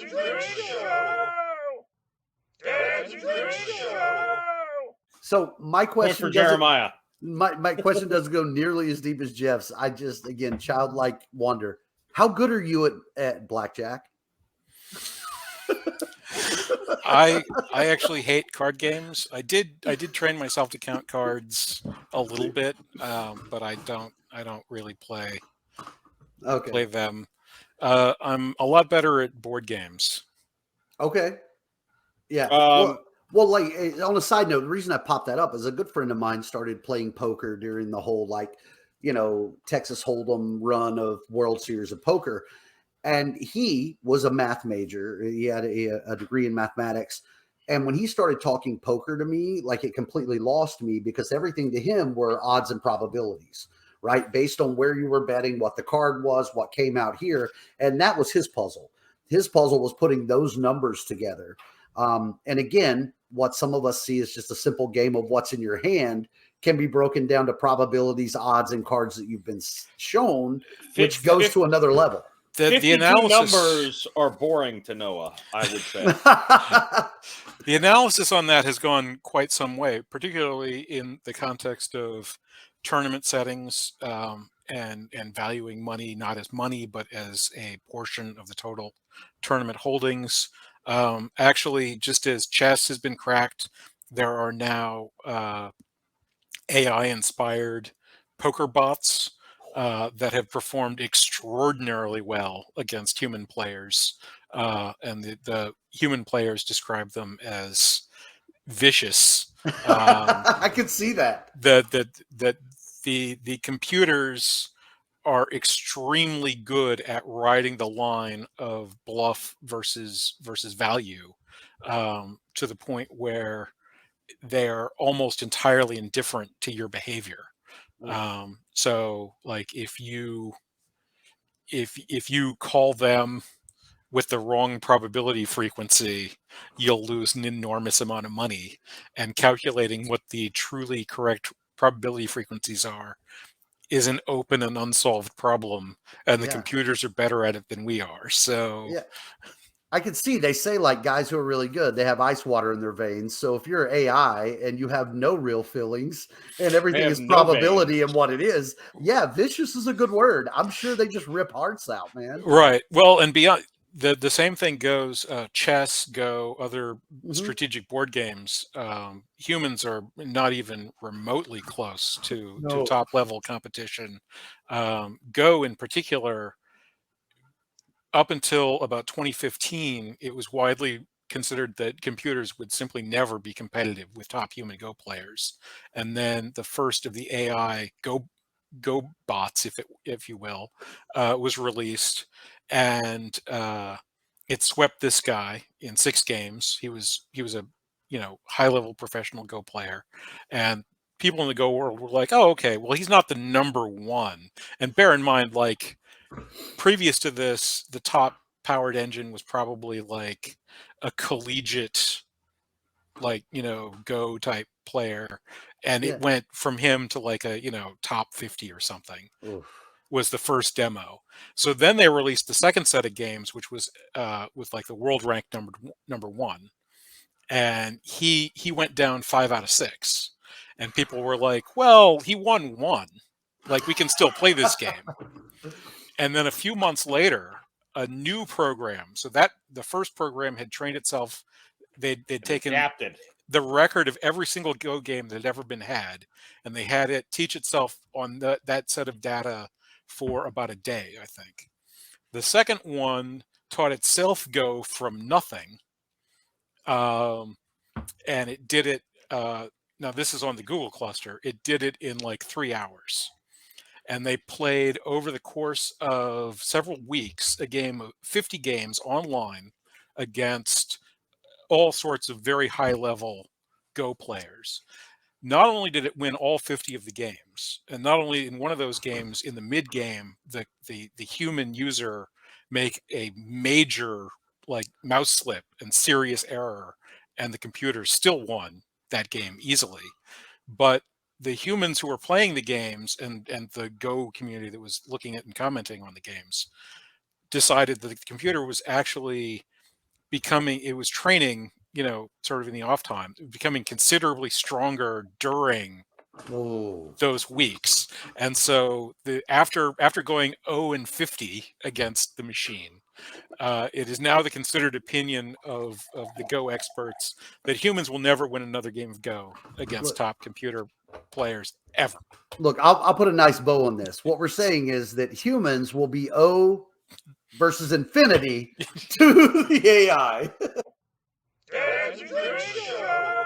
good show. That's a good show. So my question for Jeremiah. My question doesn't go nearly as deep as Jeff's. I just, again, childlike wonder. How good are you at blackjack? I actually hate card games. I did train myself to count cards a little bit, but I don't really play them. I'm a lot better at board games. Okay. Yeah. Well, like, on a side note, the reason I popped that up is a good friend of mine started playing poker during the whole, like, Texas Hold'em run of World Series of Poker. And he was a math major. He had a degree in mathematics. And when he started talking poker to me, like, it completely lost me, because everything to him were odds and probabilities, right? Based on where you were betting, what the card was, what came out here. And that was his puzzle. His puzzle was putting those numbers together. And again, what some of us see is just a simple game of what's in your hand can be broken down to probabilities, odds, and cards that you've been shown, which goes to another level. The analysis numbers are boring to Noah, I would say. The analysis on that has gone quite some way, particularly in the context of tournament settings, and valuing money not as money but as a portion of the total tournament holdings. Actually, just as chess has been cracked, there are now AI-inspired poker bots that have performed extraordinarily well against human players, and the human players describe them as vicious. I could see that. The computers are extremely good at riding the line of bluff versus value, to the point where they're almost entirely indifferent to your behavior. So, like, if you call them with the wrong probability frequency, you'll lose an enormous amount of money. And calculating what the truly correct probability frequencies are is an open and unsolved problem, and the computers are better at it than we are. So yeah, I can see, they say, like, guys who are really good, they have ice water in their veins. So if you're AI and you have no real feelings and everything is probability and what it is, vicious is a good word. I'm sure they just rip hearts out, man. Right. Well, and beyond, the same thing goes, chess, Go, other strategic board games. Humans are not even remotely close to top level competition. Go in particular, up until about 2015, it was widely considered that computers would simply never be competitive with top human Go players. And then the first of the AI Go bots, if you will, was released, and it swept this guy in 6 games. He was a high level professional Go player, and people in the Go world were like, "Oh, okay, well, he's not the number one." And bear in mind, like, previous to this, the top powered engine was probably like a collegiate, like, Go type player, and it went from him to like a top 50 or something. Was the first demo. So then they released the second set of games, which was with like the world ranked number 1, and he went down 5 out of 6, and people were like, well, he won 1, like, we can still play this game. And then a few months later, a new program, so that the first program had trained itself, they'd taken the record of every single Go game that had ever been had, and they had it teach itself on that set of data for about a day, I think. The second one taught itself Go from nothing, and it did it. Now, this is on the Google cluster. It did it in like 3 hours. And they played over the course of several weeks a game of 50 games online against all sorts of very high-level Go players. Not only did it win all 50 of the games, and not only in one of those games, in the mid-game, the human user make a major, like, mouse slip and serious error, and the computer still won that game easily. But the humans who were playing the games and the Go community that was looking at and commenting on the games decided that the computer was actually it was training, sort of in the off time, becoming considerably stronger during those weeks. And so after going 0-50 against the machine, it is now the considered opinion of the Go experts that humans will never win another game of Go against top computer players ever. Look, I'll put a nice bow on this. What we're saying is that humans will be O versus infinity to the AI. That's a good show.